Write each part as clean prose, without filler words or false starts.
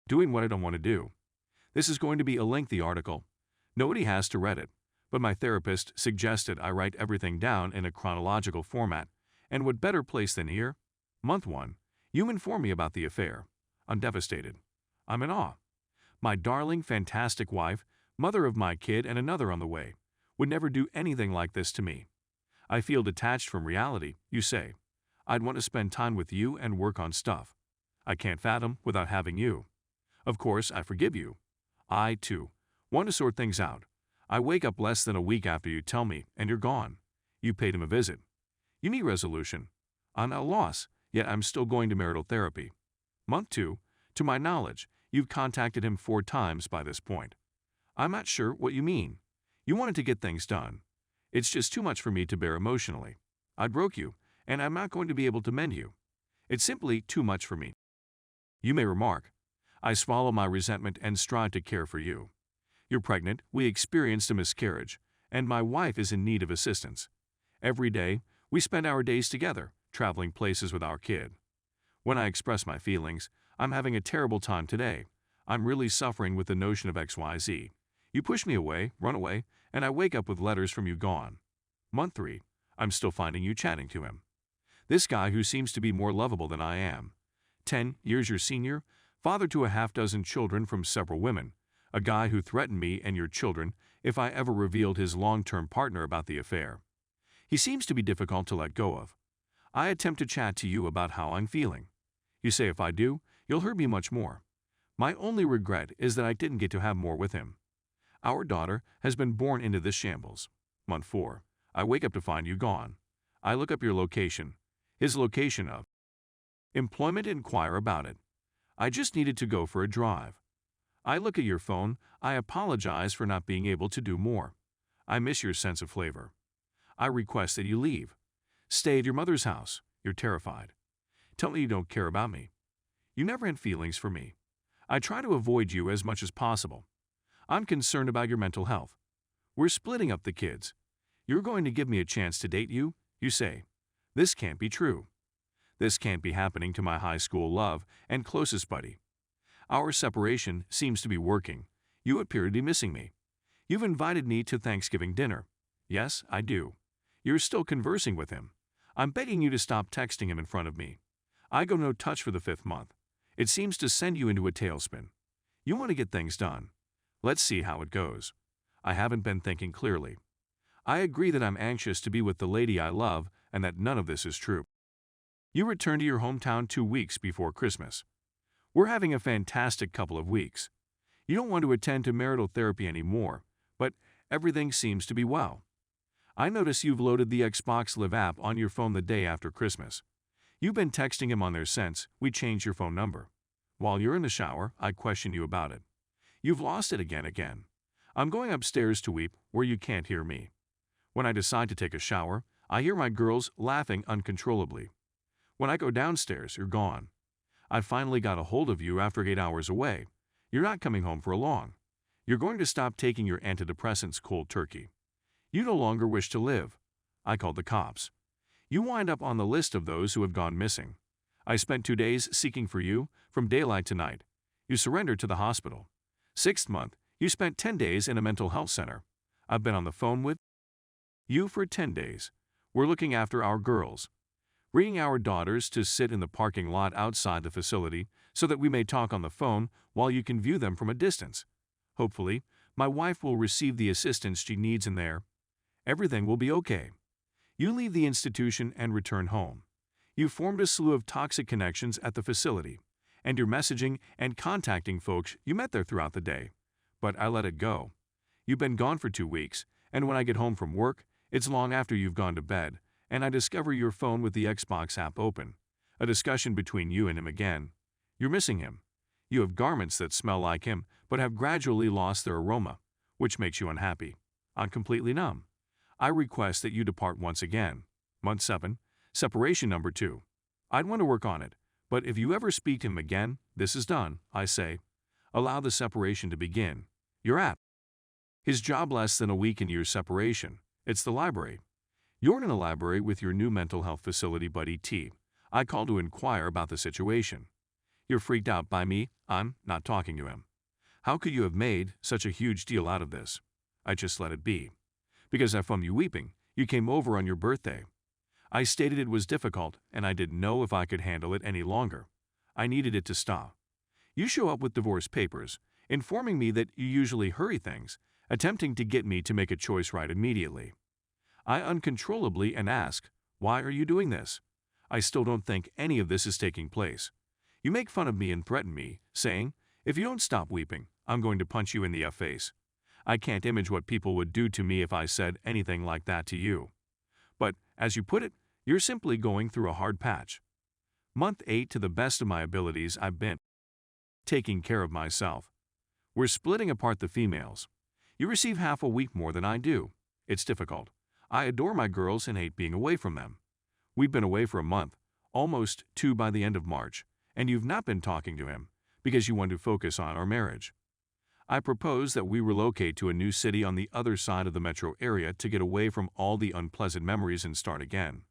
Doing what I don't want to do. This is going to be a lengthy article. Nobody has to read it, but my therapist suggested I write everything down in a chronological format, and what better place than here? Month 1. You inform me about the affair. I'm devastated. I'm in awe. My darling, fantastic wife, mother of my kid and another on the way, would never do anything like this to me. I feel detached from reality, you say. I'd want to spend time with you and work on stuff I can't fathom without having you. Of course, I forgive you. I, too, want to sort things out. I wake up less than a week after you tell me, and you're gone. You paid him a visit. You need resolution. I'm at a loss, yet I'm still going to marital therapy. Month 2. To my knowledge, you've contacted him 4 times by this point. I'm not sure what you mean. You wanted to get things done. It's just too much for me to bear emotionally. I broke you, and I'm not going to be able to mend you. It's simply too much for me. You may remark, I swallow my resentment and strive to care for you. You're pregnant, we experienced a miscarriage, and my wife is in need of assistance. Every day, we spend our days together, traveling places with our kid. When I express my feelings, I'm having a terrible time today. I'm really suffering with the notion of XYZ. You push me away, run away, and I wake up with letters from you gone. Month 3. I'm still finding you chatting to him. This guy who seems to be more lovable than I am. 10 years your senior, father to a half-dozen children from several women, a guy who threatened me and your children if I ever revealed his long-term partner about the affair. He seems to be difficult to let go of. I attempt to chat to you about how I'm feeling. You say if I do, you'll hurt me much more. My only regret is that I didn't get to have more with him. Our daughter has been born into this shambles. Month 4. I wake up to find you gone. I look up your location. His location of employment, inquire about it. I just needed to go for a drive. I look at your phone. I apologize for not being able to do more. I miss your sense of flavor. I request that you leave. Stay at your mother's house. You're terrified. Tell me you don't care about me. You never had feelings for me. I try to avoid you as much as possible. I'm concerned about your mental health. We're splitting up the kids. You're going to give me a chance to date you, you say. This can't be true. This can't be happening to my high school love and closest buddy. Our separation seems to be working. You appear to be missing me. You've invited me to Thanksgiving dinner. Yes, I do. You're still conversing with him. I'm begging you to stop texting him in front of me. I go no touch for the 5th month. It seems to send you into a tailspin. You want to get things done. Let's see how it goes. I haven't been thinking clearly. I agree that I'm anxious to be with the lady I love and that none of this is true. You return to your hometown 2 weeks before Christmas. We're having a fantastic couple of weeks. You don't want to attend to marital therapy anymore, but everything seems to be well. I notice you've loaded the Xbox Live app on your phone the day after Christmas. You've been texting him on there since we changed your phone number. While you're in the shower, I question you about it. You've lost it again. I'm going upstairs to weep where you can't hear me. When I decide to take a shower, I hear my girls laughing uncontrollably. When I go downstairs, you're gone. I finally got a hold of you after 8 hours away. You're not coming home for long. You're going to stop taking your antidepressants cold turkey. You no longer wish to live. I called the cops. You wind up on the list of those who have gone missing. I spent 2 days seeking for you, from daylight to night. You surrendered to the hospital. 6th month, you spent 10 days in a mental health center. I've been on the phone with you for 10 days. We're looking after our girls. Bringing our daughters to sit in the parking lot outside the facility so that we may talk on the phone while you can view them from a distance. Hopefully, my wife will receive the assistance she needs in there. Everything will be okay. You leave the institution and return home. You formed a slew of toxic connections at the facility, and you're messaging and contacting folks you met there throughout the day. But I let it go. You've been gone for 2 weeks, and when I get home from work, it's long after you've gone to bed, and I discover your phone with the Xbox app open. A discussion between you and him again. You're missing him. You have garments that smell like him, but have gradually lost their aroma, which makes you unhappy. I'm completely numb. I request that you depart once again. Month 7, separation number 2. I'd want to work on it, but if you ever speak to him again, this is done, I say. Allow the separation to begin. You're at his job less than a week into your separation. It's the library. You're in a library with your new mental health facility buddy T. I call to inquire about the situation. You're freaked out by me. I'm not talking to him. How could you have made such a huge deal out of this? I just let it be. Because I found you weeping. You came over on your birthday. I stated it was difficult and I didn't know if I could handle it any longer. I needed it to stop. You show up with divorce papers, informing me that you usually hurry things, attempting to get me to make a choice right immediately. I uncontrollably and ask, why are you doing this? I still don't think any of this is taking place. You make fun of me and threaten me, saying, if you don't stop weeping, I'm going to punch you in the face. I can't imagine what people would do to me if I said anything like that to you. But, as you put it, you're simply going through a hard patch. Month 8, to the best of my abilities, I've been taking care of myself. We're splitting apart the females. You receive half a week more than I do. It's difficult. I adore my girls and hate being away from them. We've been away for a month, almost 2 by the end of March, and you've not been talking to him because you want to focus on our marriage. I propose that we relocate to a new city on the other side of the metro area to get away from all the unpleasant memories and start again.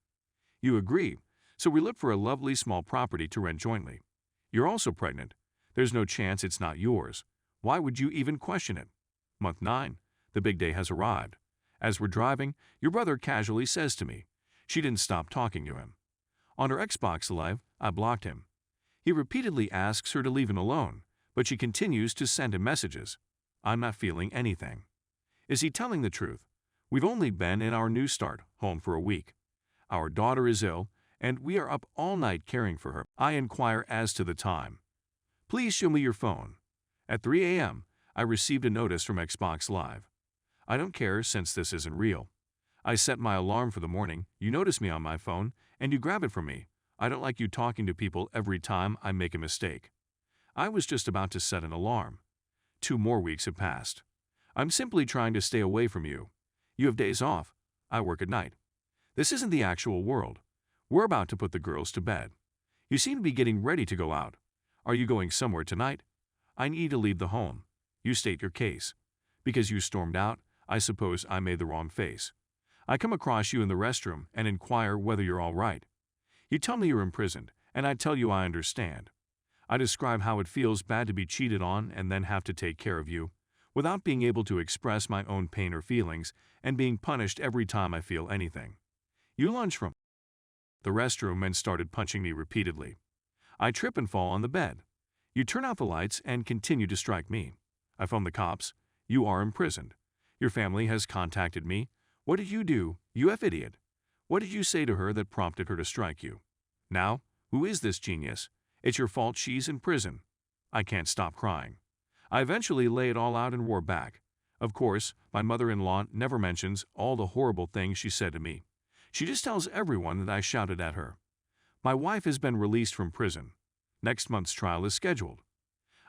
You agree, so we look for a lovely small property to rent jointly. You're also pregnant. There's no chance it's not yours. Why would you even question it? Month 9, the big day has arrived. As we're driving, your brother casually says to me, she didn't stop talking to him. On her Xbox Live, I blocked him. He repeatedly asks her to leave him alone, but she continues to send him messages. I'm not feeling anything. Is he telling the truth? We've only been in our new start, home for a week. Our daughter is ill, and we are up all night caring for her. I inquire as to the time. Please show me your phone. At 3 a.m., I received a notice from Xbox Live. I don't care since this isn't real. I set my alarm for the morning, you notice me on my phone, and you grab it from me. I don't like you talking to people every time I make a mistake. I was just about to set an alarm. 2 more weeks have passed. I'm simply trying to stay away from you. You have days off. I work at night. This isn't the actual world. We're about to put the girls to bed. You seem to be getting ready to go out. Are you going somewhere tonight? I need to leave the home. You state your case. Because you stormed out, I suppose I made the wrong face. I come across you in the restroom and inquire whether you're all right. You tell me you're imprisoned, and I tell you I understand. I describe how it feels bad to be cheated on and then have to take care of you, without being able to express my own pain or feelings, and being punished every time I feel anything. You lunge from the restroom and started punching me repeatedly. I trip and fall on the bed. You turn out the lights and continue to strike me. I phone the cops. You are imprisoned. Your family has contacted me. What did you do, you idiot? What did you say to her that prompted her to strike you? Now, who is this genius? It's your fault she's in prison. I can't stop crying. I eventually lay it all out in Youre Back. Of course, my mother-in-law never mentions all the horrible things she said to me. She just tells everyone that I shouted at her. My wife has been released from prison. Next month's trial is scheduled.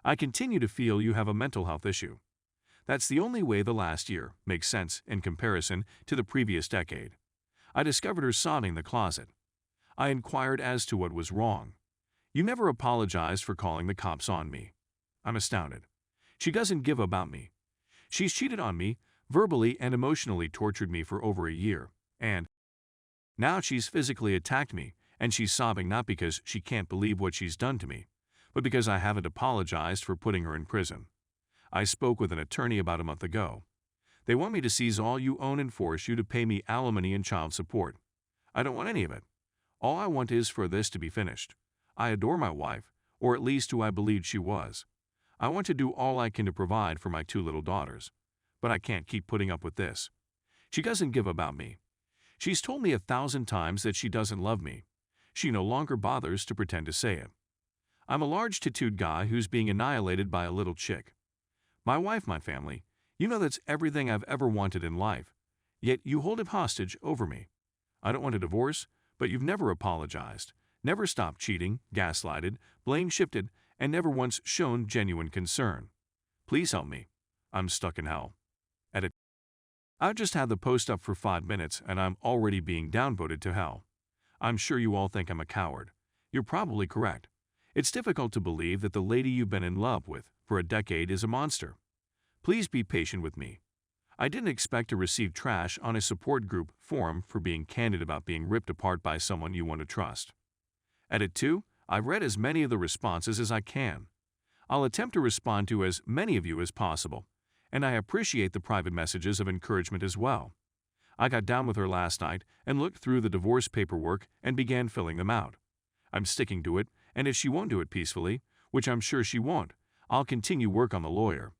I continue to feel you have a mental health issue. That's the only way the last year makes sense in comparison to the previous decade. I discovered her sobbing in the closet. I inquired as to what was wrong. You never apologized for calling the cops on me. I'm astounded. She doesn't give about me. She's cheated on me, verbally and emotionally tortured me for over a year, and now she's physically attacked me, and she's sobbing not because she can't believe what she's done to me, but because I haven't apologized for putting her in prison. I spoke with an attorney about a month ago. They want me to seize all you own and force you to pay me alimony and child support. I don't want any of it. All I want is for this to be finished. I adore my wife, or at least who I believed she was. I want to do all I can to provide for my 2 little daughters. But I can't keep putting up with this. She doesn't give about me. She's told me 1,000 times that she doesn't love me. She no longer bothers to pretend to say it. I'm a large tattooed guy who's being annihilated by a little chick. My wife, my family, you know that's everything I've ever wanted in life. Yet you hold it hostage over me. I don't want a divorce, but you've never apologized, never stopped cheating, gaslighted, blame shifted, and never once shown genuine concern. Please help me. I'm stuck in hell. Edit. I've just had the post up for 5 minutes and I'm already being downvoted to hell. I'm sure you all think I'm a coward. You're probably correct. It's difficult to believe that the lady you've been in love with for a decade is a monster. Please be patient with me. I didn't expect to receive trash on a support group forum for being candid about being ripped apart by someone you want to trust. Edit 2. I've read as many of the responses as I can. I'll attempt to respond to as many of you as possible, and I appreciate the private messages of encouragement as well. I got down with her last night and looked through the divorce paperwork and began filling them out. I'm sticking to it, and if she won't do it peacefully, which I'm sure she won't, I'll continue work on the lawyer.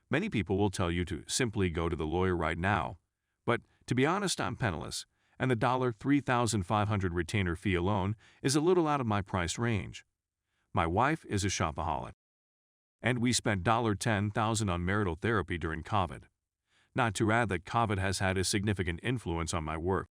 Many people will tell you to simply go to the lawyer right now, but to be honest, I'm penniless, and the $3,500 retainer fee alone is a little out of my price range. My wife is a shopaholic, and we spent $10,000 on marital therapy during COVID. Not to add that COVID has had a significant influence on my work.